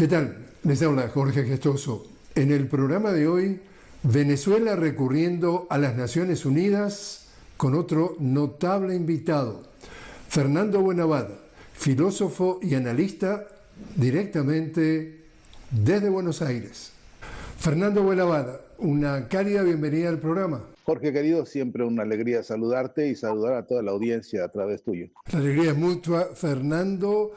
¿Qué tal? Les habla Jorge Gestoso. En el programa de hoy, Venezuela recurriendo a las Naciones Unidas con otro notable invitado, Fernando Buenavada, filósofo y analista directamente desde Buenos Aires. Fernando Buenavada, una cálida bienvenida al programa. Jorge querido, siempre una alegría saludarte y saludar a toda la audiencia a través tuyo. La alegría es mutua. Fernando,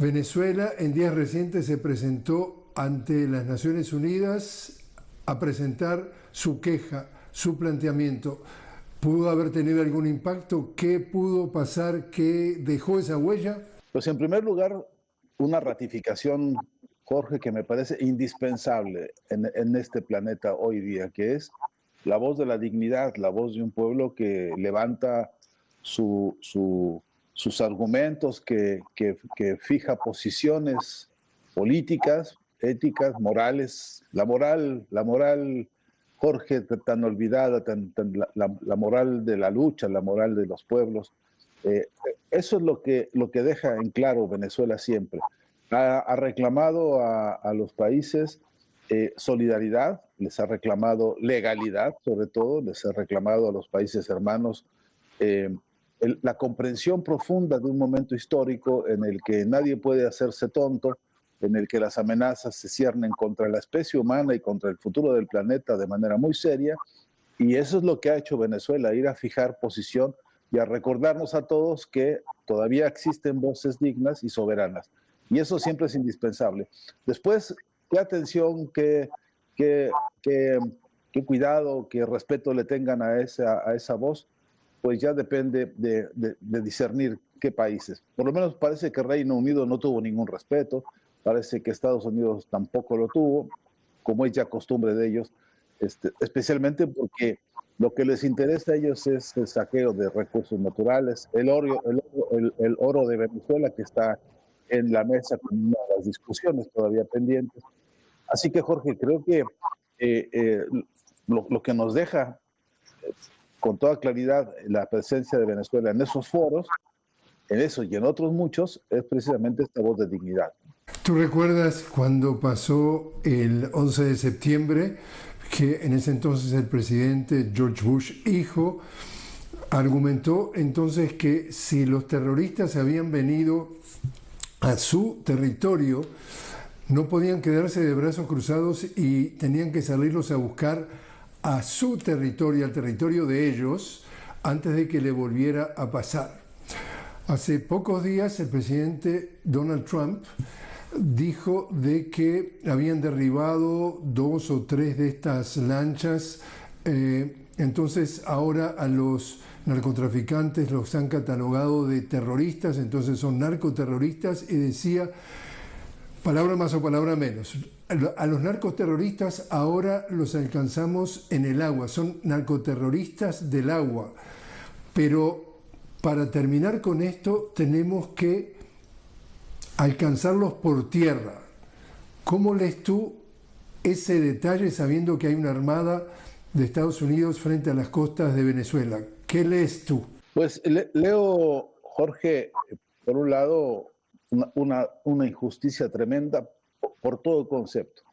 Venezuela en días recientes se presentó ante las Naciones Unidas a presentar su queja, su planteamiento. ¿Pudo haber tenido algún impacto? ¿Qué pudo pasar? ¿Qué dejó esa huella? Pues en primer lugar, una ratificación, Jorge, que me parece indispensable en este planeta hoy día, que es la voz de la dignidad, la voz de un pueblo que levanta sus argumentos, que fija posiciones políticas, éticas, morales. La moral, Jorge, tan olvidada, la moral de la lucha, la moral de los pueblos. Eso es lo que deja en claro Venezuela siempre. Ha reclamado a los países solidaridad, les ha reclamado legalidad, sobre todo, les ha reclamado a los países hermanos la comprensión profunda de un momento histórico en el que nadie puede hacerse tonto, en el que las amenazas se ciernen contra la especie humana y contra el futuro del planeta de manera muy seria, y eso es lo que ha hecho Venezuela, ir a fijar posición y a recordarnos a todos que todavía existen voces dignas y soberanas. Y eso siempre es indispensable. Después, qué atención, qué cuidado, qué respeto le tengan a esa voz, pues ya depende de discernir qué países. Por lo menos parece que Reino Unido no tuvo ningún respeto, parece que Estados Unidos tampoco lo tuvo, como es ya costumbre de ellos, especialmente porque lo que les interesa a ellos es el saqueo de recursos naturales, el oro de Venezuela que está en la mesa con una de las discusiones todavía pendientes. Así que, Jorge, creo que lo que nos deja con toda claridad la presencia de Venezuela en esos foros, en eso y en otros muchos, es precisamente esta voz de dignidad. ¿Tú recuerdas cuando pasó el 11 de septiembre, que en ese entonces el presidente George Bush, hijo, argumentó entonces que si los terroristas habían venido a su territorio, no podían quedarse de brazos cruzados y tenían que salirlos a buscar a su territorio, al territorio de ellos, antes de que le volviera a pasar? Hace pocos días el presidente Donald Trump dijo de que habían derribado 2 o 3 de estas lanchas, entonces ahora a los narcotraficantes los han catalogado de terroristas, entonces son narcoterroristas, y decía, palabra más o palabra menos, a los narcoterroristas ahora los alcanzamos en el agua, son narcoterroristas del agua, pero para terminar con esto tenemos que alcanzarlos por tierra. ¿Cómo lees tú ese detalle sabiendo que hay una armada de Estados Unidos frente a las costas de Venezuela? ¿Qué lees tú? Pues leo, Jorge, por un lado, una injusticia tremenda por todo concepto.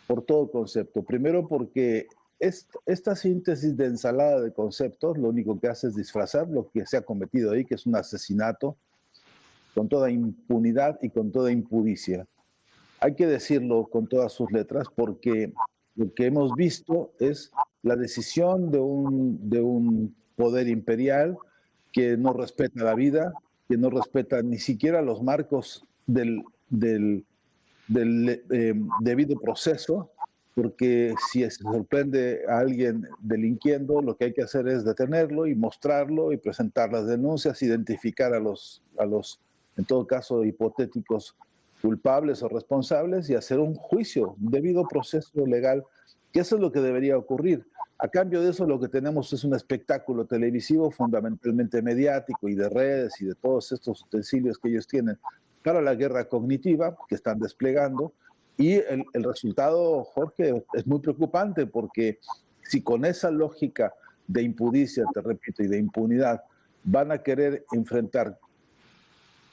Por todo concepto. Primero porque esta síntesis de ensalada de conceptos lo único que hace es disfrazar lo que se ha cometido ahí, que es un asesinato con toda impunidad y con toda impudicia. Hay que decirlo con todas sus letras porque lo que hemos visto es la decisión de un poder imperial que no respeta la vida, que no respeta ni siquiera los marcos del debido proceso, porque si se sorprende a alguien delinquiendo, lo que hay que hacer es detenerlo y mostrarlo y presentar las denuncias, identificar a los en todo caso, hipotéticos culpables o responsables y hacer un juicio, un debido proceso legal, que eso es lo que debería ocurrir. A cambio de eso, lo que tenemos es un espectáculo televisivo fundamentalmente mediático y de redes y de todos estos utensilios que ellos tienen para la guerra cognitiva que están desplegando. Y el resultado, Jorge, es muy preocupante porque si con esa lógica de impudicia, te repito, y de impunidad, van a querer enfrentar,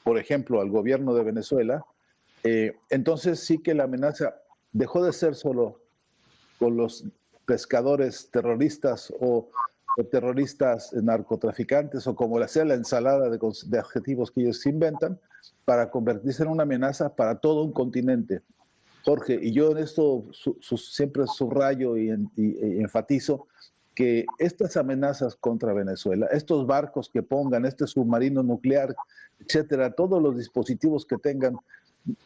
por ejemplo, al gobierno de Venezuela, Entonces sí que la amenaza dejó de ser solo con los pescadores terroristas o terroristas narcotraficantes o como sea la ensalada de adjetivos que ellos inventan, para convertirse en una amenaza para todo un continente. Jorge, y yo en esto siempre subrayo y enfatizo que estas amenazas contra Venezuela, estos barcos que pongan, este submarino nuclear, etcétera, todos los dispositivos que tengan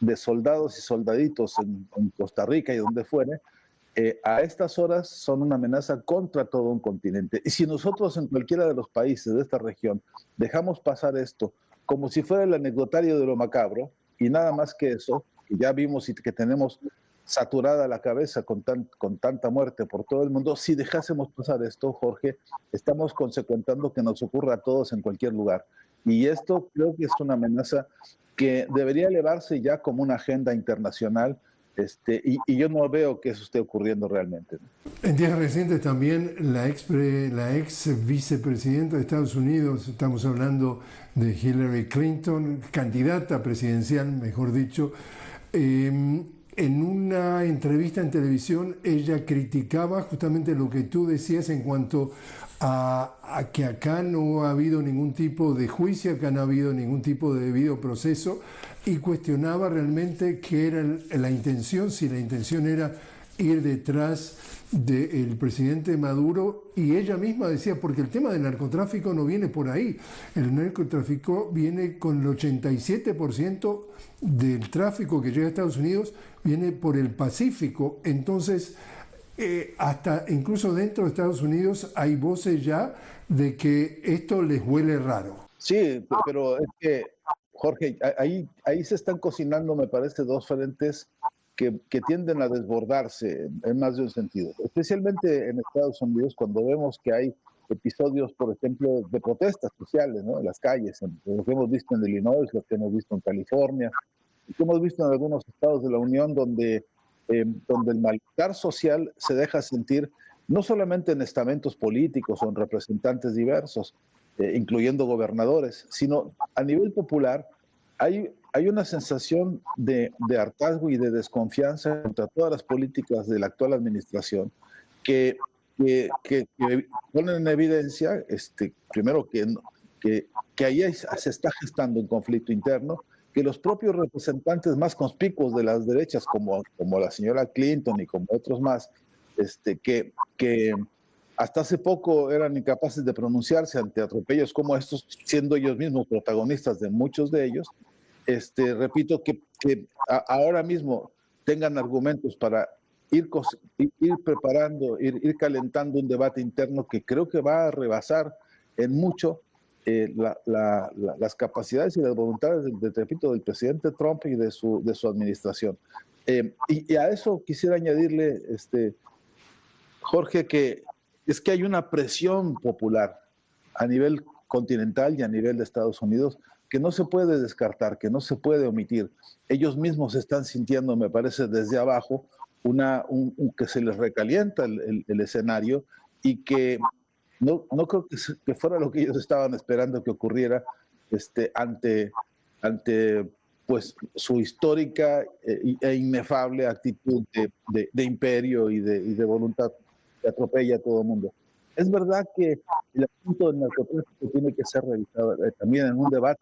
de soldados y soldaditos en Costa Rica y donde fuere, a estas horas son una amenaza contra todo un continente. Y si nosotros en cualquiera de los países de esta región dejamos pasar esto como si fuera el anecdotario de lo macabro y nada más que eso, que ya vimos y que tenemos saturada la cabeza con tanta muerte por todo el mundo, si dejásemos pasar esto, Jorge, estamos consecuentando que nos ocurra a todos en cualquier lugar. Y esto creo que es una amenaza que debería elevarse ya como una agenda internacional. Y yo no veo que eso esté ocurriendo realmente. En días recientes también la ex vicepresidenta de Estados Unidos, estamos hablando de Hillary Clinton, candidata presidencial, mejor dicho, en una entrevista en televisión ella criticaba justamente lo que tú decías en cuanto a que acá no ha habido ningún tipo de juicio, acá no ha habido ningún tipo de debido proceso, y cuestionaba realmente qué era la intención, si la intención era ir detrás del presidente Maduro, y ella misma decía, porque el tema del narcotráfico no viene por ahí, el narcotráfico viene con el 87% del tráfico que llega a Estados Unidos, viene por el Pacífico. Entonces, hasta incluso dentro de Estados Unidos hay voces ya de que esto les huele raro. Sí, pero es que, Jorge, ahí se están cocinando, me parece, dos frentes que tienden a desbordarse en más de un sentido. Especialmente en Estados Unidos, cuando vemos que hay episodios, por ejemplo, de protestas sociales, ¿no? En las calles, lo que hemos visto en Illinois, lo que hemos visto en California, lo que hemos visto en algunos estados de la Unión, donde el malestar social se deja sentir no solamente en estamentos políticos o en representantes diversos, incluyendo gobernadores, sino a nivel popular. Hay una sensación de hartazgo y de desconfianza contra todas las políticas de la actual administración que ponen en evidencia, primero, que ahí se está gestando un conflicto interno, que los propios representantes más conspicuos de las derechas, como la señora Clinton y como otros más, que hasta hace poco eran incapaces de pronunciarse ante atropellos como estos, siendo ellos mismos protagonistas de muchos de ellos. Repito, que ahora mismo tengan argumentos para ir preparando, ir calentando un debate interno que creo que va a rebasar en mucho las capacidades y las voluntades, repito, del presidente Trump y de su administración. Y a eso quisiera añadirle, Jorge, que es que hay una presión popular a nivel continental y a nivel de Estados Unidos que no se puede descartar, que no se puede omitir. Ellos mismos están sintiendo, me parece, desde abajo, que se les recalienta el escenario y que no creo que fuera lo que ellos estaban esperando que ocurriera ante pues, su histórica e inefable actitud de imperio y de voluntad que atropella a todo el mundo. Es verdad que el asunto del narcotráfico tiene que ser revisado también en un debate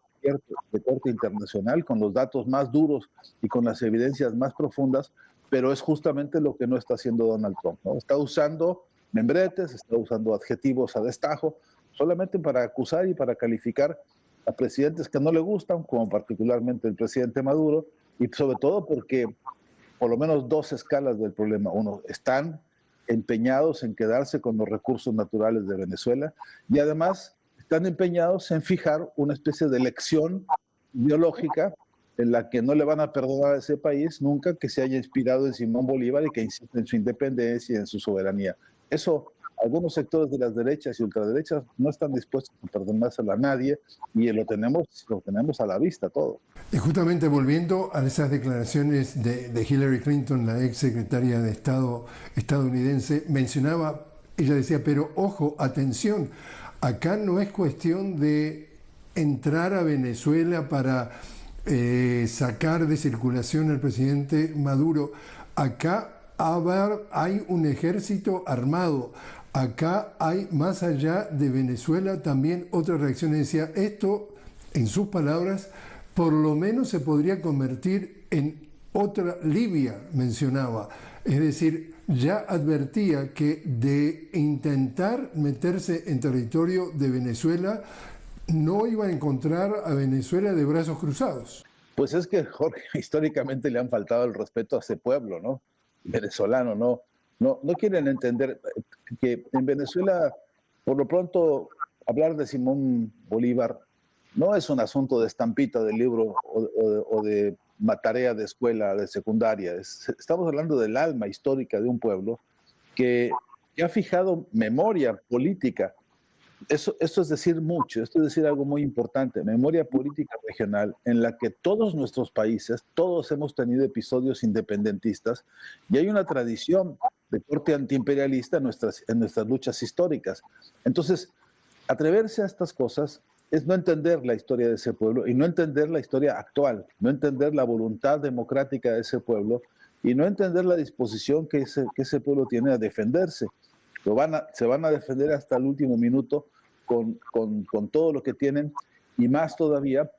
de corte internacional, con los datos más duros y con las evidencias más profundas, pero es justamente lo que no está haciendo Donald Trump, ¿no? Está usando membretes, está usando adjetivos a destajo, solamente para acusar y para calificar a presidentes que no le gustan, como particularmente el presidente Maduro, y sobre todo porque por lo menos dos escalas del problema. Uno, están empeñados en quedarse con los recursos naturales de Venezuela y además están empeñados en fijar una especie de lección ideológica en la que no le van a perdonar a ese país nunca que se haya inspirado en Simón Bolívar y que insiste en su independencia y en su soberanía. Eso, algunos sectores de las derechas y ultraderechas no están dispuestos a perdonárselo a nadie y lo tenemos a la vista todo. Y justamente volviendo a esas declaraciones de Hillary Clinton, la ex secretaria de Estado estadounidense, mencionaba, ella decía, pero ojo, atención, acá no es cuestión de entrar a Venezuela para sacar de circulación al presidente Maduro. Acá hay un ejército armado. Acá hay, más allá de Venezuela, también otras reacciones. Decía, esto, en sus palabras, por lo menos se podría convertir en otra Libia, mencionaba. Es decir, ya advertía que de intentar meterse en territorio de Venezuela, no iba a encontrar a Venezuela de brazos cruzados. Pues es que, Jorge, históricamente le han faltado el respeto a ese pueblo, ¿no? Venezolano, no quieren entender que en Venezuela, por lo pronto, hablar de Simón Bolívar no es un asunto de estampita de libro o de tarea de escuela, de secundaria. Estamos hablando del alma histórica de un pueblo que ha fijado memoria política. Esto es decir mucho, esto es decir algo muy importante, memoria política regional en la que todos nuestros países, todos hemos tenido episodios independentistas y hay una tradición de corte antiimperialista en nuestras luchas históricas. Entonces, atreverse a estas cosas es no entender la historia de ese pueblo y no entender la historia actual, no entender la voluntad democrática de ese pueblo y no entender la disposición que ese pueblo tiene a defenderse. Se van a defender hasta el último minuto con todo lo que tienen y más todavía,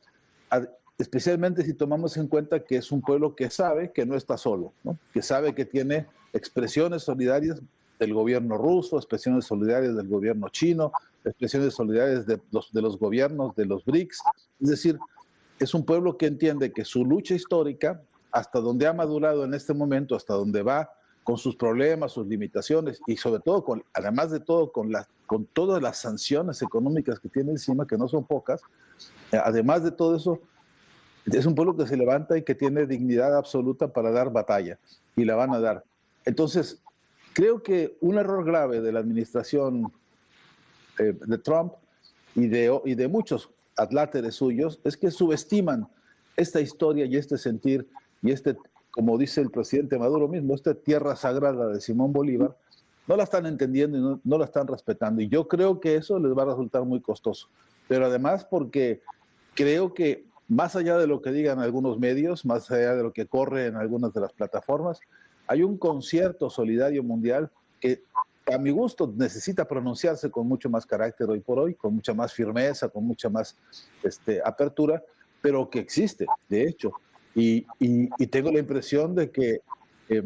especialmente si tomamos en cuenta que es un pueblo que sabe que no está solo, ¿no? Que sabe que tiene expresiones solidarias del gobierno ruso, expresiones solidarias del gobierno chino, expresiones solidarias de los gobiernos de los BRICS. Es decir, es un pueblo que entiende que su lucha histórica, hasta donde ha madurado en este momento, hasta donde va, con sus problemas, sus limitaciones y sobre todo, además de todo, con todas las sanciones económicas que tiene encima, que no son pocas, además de todo eso, es un pueblo que se levanta y que tiene dignidad absoluta para dar batalla, y la van a dar. Entonces, creo que un error grave de la administración de Trump y de muchos adláteres suyos es que subestiman esta historia y este sentir y como dice el presidente Maduro mismo, esta tierra sagrada de Simón Bolívar, no la están entendiendo y no la están respetando. Y yo creo que eso les va a resultar muy costoso. Pero además porque creo que más allá de lo que digan algunos medios, más allá de lo que corre en algunas de las plataformas, hay un concierto solidario mundial que a mi gusto necesita pronunciarse con mucho más carácter hoy por hoy, con mucha más firmeza, con mucha más apertura, pero que existe, de hecho. Y tengo la impresión de que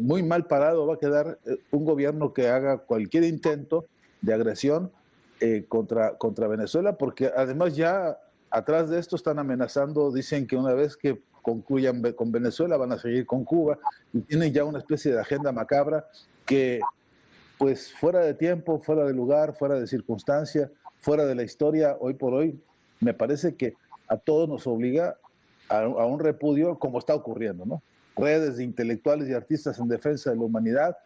muy mal parado va a quedar un gobierno que haga cualquier intento de agresión contra Venezuela, porque además ya atrás de esto están amenazando, dicen que una vez que concluyan con Venezuela van a seguir con Cuba y tienen ya una especie de agenda macabra que, pues fuera de tiempo, fuera de lugar, fuera de circunstancia, fuera de la historia, hoy por hoy, me parece que a todos nos obliga a un repudio como está ocurriendo, ¿no? Redes de intelectuales y artistas en defensa de la humanidad,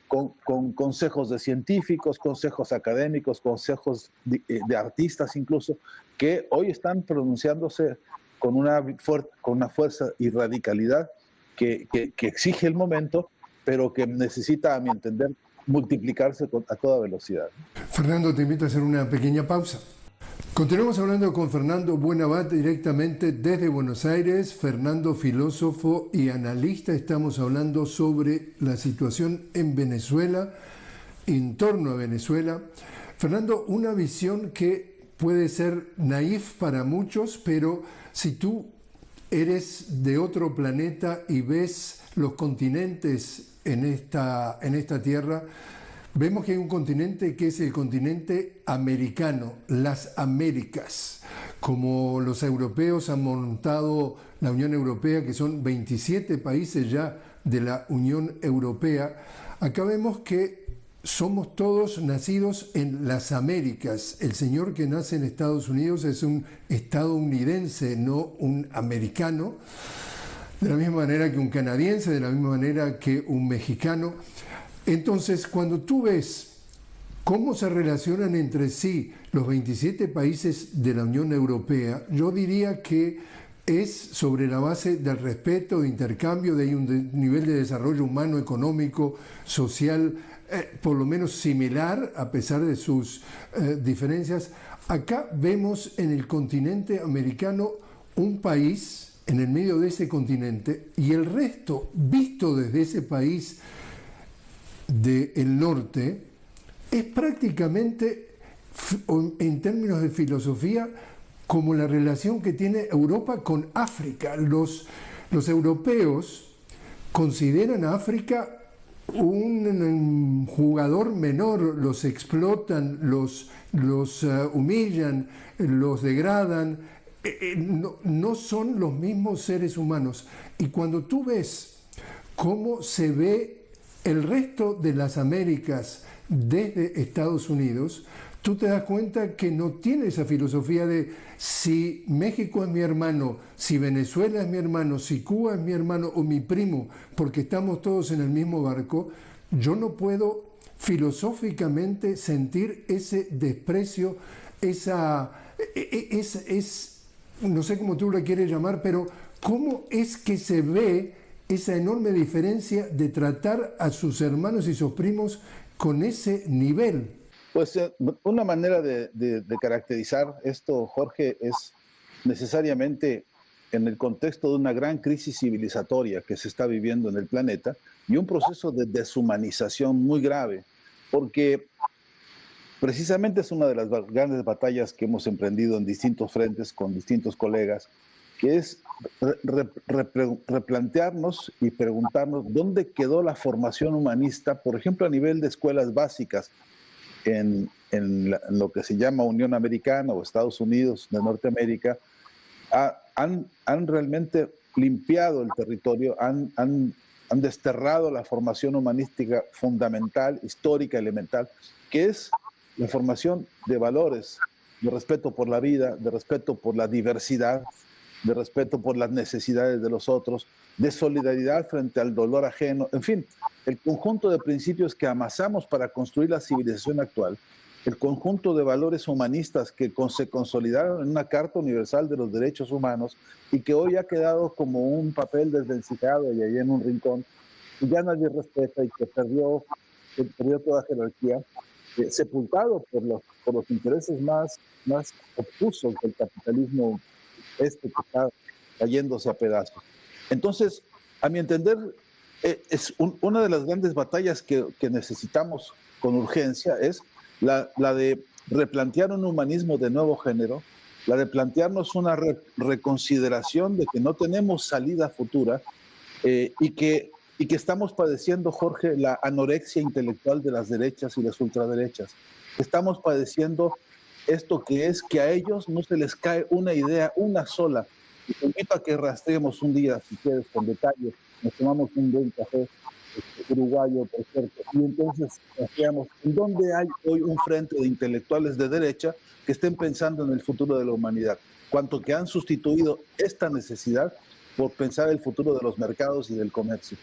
con consejos de científicos, consejos académicos, consejos de artistas incluso, que hoy están pronunciándose con una fuerza y radicalidad que exige el momento, pero que necesita, a mi entender, multiplicarse a toda velocidad. Fernando, te invito a hacer una pequeña pausa. Continuamos hablando con Fernando Buenabate directamente desde Buenos Aires. Fernando, filósofo y analista, estamos hablando sobre la situación en Venezuela, en torno a Venezuela. Fernando, una visión que puede ser naif para muchos, pero si tú eres de otro planeta y ves los continentes en esta tierra, vemos que hay un continente que es el continente americano, las Américas. Como los europeos han montado la Unión Europea, que son 27 países ya de la Unión Europea, acá vemos que somos todos nacidos en las Américas. El señor que nace en Estados Unidos es un estadounidense, no un americano. De la misma manera que un canadiense, de la misma manera que un mexicano. Entonces, cuando tú ves cómo se relacionan entre sí los 27 países de la Unión Europea, yo diría que es sobre la base del respeto, de intercambio, de un nivel de desarrollo humano, económico, social, por lo menos similar, a pesar de sus diferencias. Acá vemos en el continente americano un país en el medio de ese continente, y el resto, visto desde ese país del norte, es prácticamente, en términos de filosofía, como la relación que tiene Europa con África. Los europeos consideran a África un jugador menor, los explotan, los humillan, los degradan, no son los mismos seres humanos. Y cuando tú ves cómo se ve el resto de las Américas desde Estados Unidos, tú te das cuenta que no tiene esa filosofía de si México es mi hermano, si Venezuela es mi hermano, si Cuba es mi hermano o mi primo, porque estamos todos en el mismo barco. Yo no puedo filosóficamente sentir ese desprecio, no sé cómo tú lo quieres llamar, pero ¿cómo es que se ve esa enorme diferencia de tratar a sus hermanos y sus primos con ese nivel? Pues una manera de caracterizar esto, Jorge, es necesariamente en el contexto de una gran crisis civilizatoria que se está viviendo en el planeta y un proceso de deshumanización muy grave, porque precisamente es una de las grandes batallas que hemos emprendido en distintos frentes con distintos colegas, que es replantearnos y preguntarnos dónde quedó la formación humanista, por ejemplo, a nivel de escuelas básicas, en lo que se llama Unión Americana o Estados Unidos de Norteamérica, han realmente limpiado el territorio, han desterrado la formación humanística fundamental, histórica, elemental, que es la formación de valores, de respeto por la vida, de respeto por la diversidad, de respeto por las necesidades de los otros, de solidaridad frente al dolor ajeno, en fin, el conjunto de principios que amasamos para construir la civilización actual, el conjunto de valores humanistas que se consolidaron en una Carta Universal de los Derechos Humanos y que hoy ha quedado como un papel desvencijado y ahí en un rincón, y ya nadie respeta y que perdió toda jerarquía, sepultado por los intereses más obtusos del capitalismo que está cayéndose a pedazos. Entonces, a mi entender, una de las grandes batallas que necesitamos con urgencia es la de replantear un humanismo de nuevo género, la de plantearnos una reconsideración de que no tenemos salida futura y que estamos padeciendo, Jorge, la anorexia intelectual de las derechas y las ultraderechas. Estamos padeciendo esto que es que a ellos no se les cae una idea, una sola. Y te invito a que rastreemos un día, si quieres, con detalle. Nos tomamos un buen café uruguayo, por cierto, y entonces rastreamos en dónde hay hoy un frente de intelectuales de derecha que estén pensando en el futuro de la humanidad. Cuanto que han sustituido esta necesidad por pensar el futuro de los mercados y del comercio.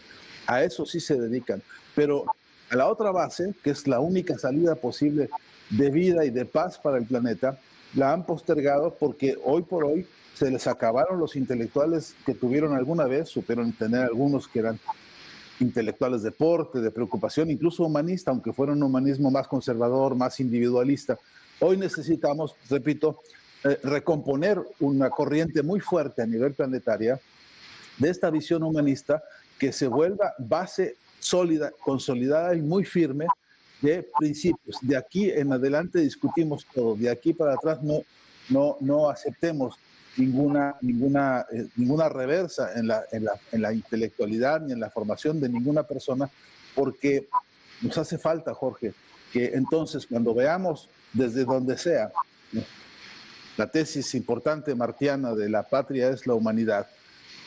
A eso sí se dedican. Pero a la otra base, que es la única salida posible de vida y de paz para el planeta, la han postergado porque hoy por hoy se les acabaron los intelectuales que tuvieron alguna vez, supieron tener algunos que eran intelectuales de porte, de preocupación, incluso humanista, aunque fuera un humanismo más conservador, más individualista. Hoy necesitamos, repito, recomponer una corriente muy fuerte a nivel planetaria de esta visión humanista que se vuelva base sólida, consolidada y muy firme de principios. De aquí en adelante discutimos todo, de aquí para atrás no aceptemos ninguna reversa en la intelectualidad ni en la formación de ninguna persona, porque nos hace falta, Jorge, que entonces cuando veamos desde donde sea la tesis importante martiana de la patria es la humanidad,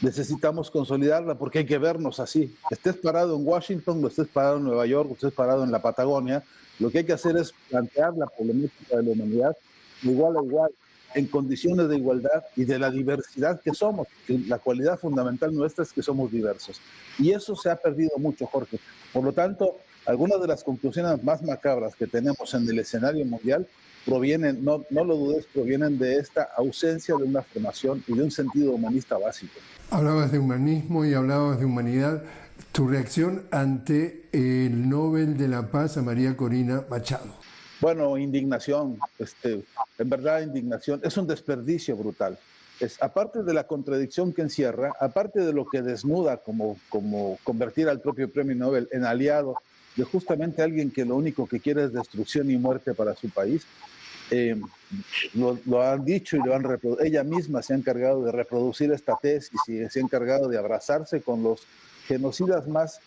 necesitamos consolidarla porque hay que vernos así. Estés parado en Washington, o estés parado en Nueva York, o estés parado en la Patagonia, lo que hay que hacer es plantear la problemática de la humanidad de igual a igual, en condiciones de igualdad y de la diversidad que somos. La cualidad fundamental nuestra es que somos diversos. Y eso se ha perdido mucho, Jorge. Por lo tanto, algunas de las conclusiones más macabras que tenemos en el escenario mundial provienen, no lo dudes, provienen de esta ausencia de una formación y de un sentido humanista básico. Hablabas de humanismo y hablabas de humanidad. Tu reacción ante el Nobel de la Paz a María Corina Machado. Bueno, indignación, en verdad indignación. Es un desperdicio brutal. aparte de la contradicción que encierra, aparte de lo que desnuda como convertir al propio premio Nobel en aliado de justamente alguien que lo único que quiere es destrucción y muerte para su país, lo han dicho y lo han reproducido. Ella misma se ha encargado de reproducir esta tesis y se ha encargado de abrazarse con los genocidas más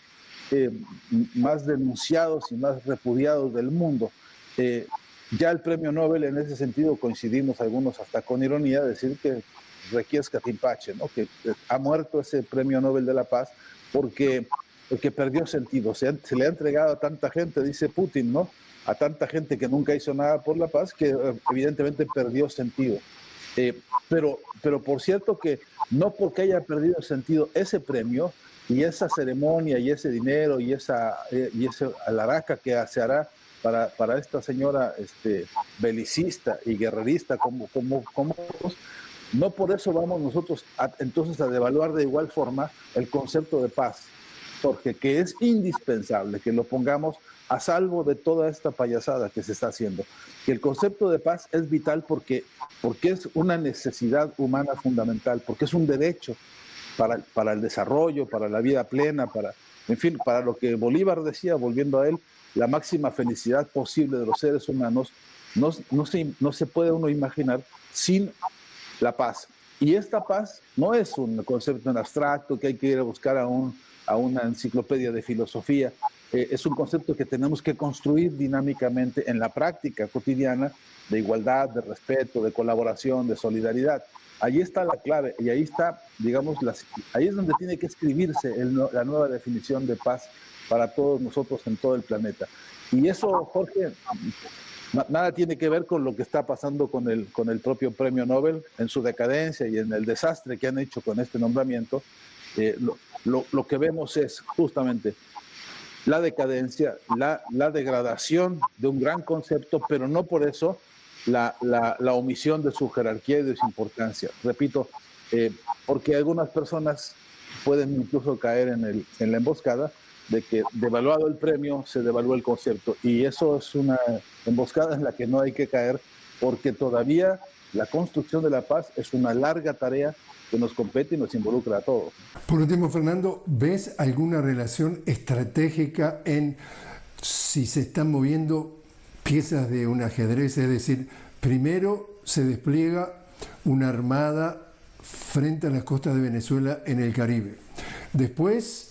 denunciados y más repudiados del mundo. Ya el premio Nobel, en ese sentido, coincidimos algunos hasta con ironía, decir que requiesca Timpache, ¿no? Que ha muerto ese premio Nobel de la Paz porque perdió sentido. Se le ha entregado a tanta gente, dice Putin, ¿no? A tanta gente que nunca hizo nada por la paz, que evidentemente perdió sentido. Pero por cierto que no porque haya perdido sentido ese premio y esa ceremonia y ese dinero y esa alaraca que se hará para esta señora belicista y guerrerista como no por eso vamos nosotros entonces a devaluar de igual forma el concepto de paz, porque que es indispensable que lo pongamos a salvo de toda esta payasada que se está haciendo. Que el concepto de paz es vital porque es una necesidad humana fundamental, porque es un derecho para el desarrollo, para la vida plena, en fin, para lo que Bolívar decía, volviendo a él, la máxima felicidad posible de los seres humanos no se puede uno imaginar sin la paz. Y esta paz no es un concepto en abstracto que hay que ir a buscar a una enciclopedia de filosofía. Es un concepto que tenemos que construir dinámicamente en la práctica cotidiana de igualdad, de respeto, de colaboración, de solidaridad. Ahí está la clave y ahí está, digamos, ahí es donde tiene que escribirse la nueva definición de paz para todos nosotros en todo el planeta. Y eso, Jorge, nada tiene que ver con lo que está pasando con el propio premio Nobel en su decadencia y en el desastre que han hecho con este nombramiento. Lo que vemos es justamente la decadencia, la degradación de un gran concepto, pero no por eso la omisión de su jerarquía y de su importancia. Repito, porque algunas personas pueden incluso caer en la emboscada de que devaluado el premio se devalúa el concepto, y eso es una emboscada en la que no hay que caer, porque todavía la construcción de la paz es una larga tarea que nos compete y nos involucra a todos. Por último, Fernando, ¿ves alguna relación estratégica en si se están moviendo piezas de un ajedrez? Es decir, primero se despliega una armada frente a las costas de Venezuela en el Caribe. Después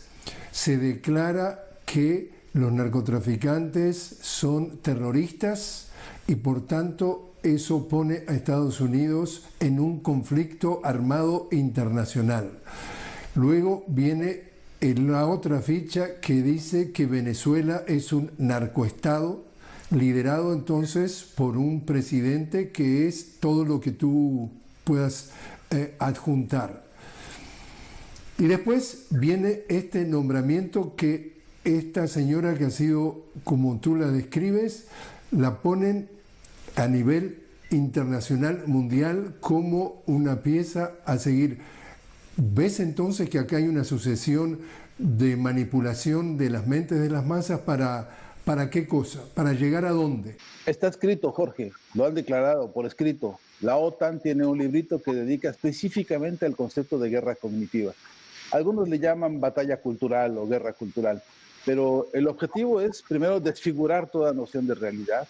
se declara que los narcotraficantes son terroristas y por tanto eso pone a Estados Unidos en un conflicto armado internacional. Luego viene la otra ficha que dice que Venezuela es un narcoestado liderado entonces por un presidente que es todo lo que tú puedas adjuntar. Y después viene este nombramiento que esta señora que ha sido, como tú la describes, la ponen a nivel internacional, mundial, como una pieza a seguir. ¿Ves entonces que acá hay una sucesión de manipulación de las mentes de las masas para qué cosa? ¿Para llegar a dónde? Está escrito, Jorge, lo han declarado por escrito. La OTAN tiene un librito que dedica específicamente al concepto de guerra cognitiva. Algunos le llaman batalla cultural o guerra cultural, pero el objetivo es primero desfigurar toda noción de realidad,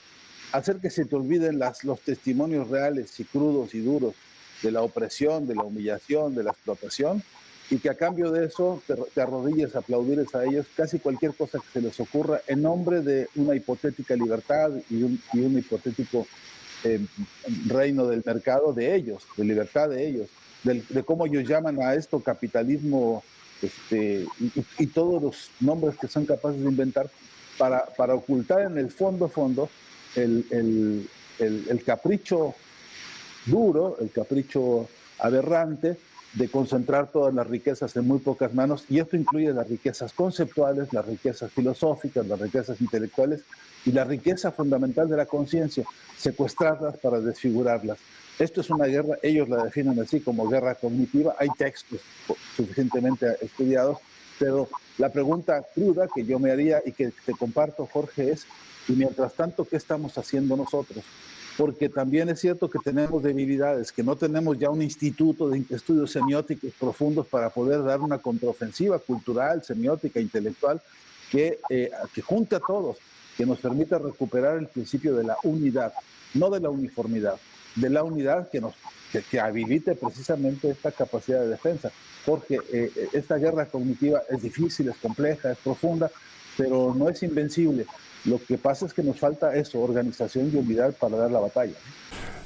hacer que se te olviden los testimonios reales y crudos y duros de la opresión, de la humillación, de la explotación, y que a cambio de eso te arrodilles, aplaudirles a ellos casi cualquier cosa que se les ocurra en nombre de una hipotética libertad y un hipotético reino del mercado de ellos, de libertad de ellos, de cómo ellos llaman a esto capitalismo, y todos los nombres que son capaces de inventar para ocultar en el fondo el capricho duro, el capricho aberrante de concentrar todas las riquezas en muy pocas manos, y esto incluye las riquezas conceptuales, las riquezas filosóficas, las riquezas intelectuales y la riqueza fundamental de la conciencia, secuestrarlas para desfigurarlas. Esto es una guerra, ellos la definen así como guerra cognitiva, hay textos suficientemente estudiados, pero la pregunta cruda que yo me haría y que te comparto, Jorge, es, y mientras tanto, ¿qué estamos haciendo nosotros? porque también es cierto que tenemos debilidades, que no tenemos ya un instituto de estudios semióticos profundos para poder dar una contraofensiva cultural, semiótica, intelectual, que junte a todos, que nos permita recuperar el principio de la unidad, no de la uniformidad, de la unidad que habilite precisamente esta capacidad de defensa. Porque esta guerra cognitiva es difícil, es compleja, es profunda, pero no es invencible. Lo que pasa es que nos falta eso, organización y unidad para dar la batalla.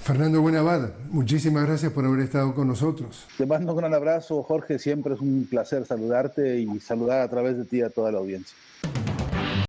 Fernando Buenavad, muchísimas gracias por haber estado con nosotros. Te mando un gran abrazo, Jorge, siempre es un placer saludarte y saludar a través de ti a toda la audiencia.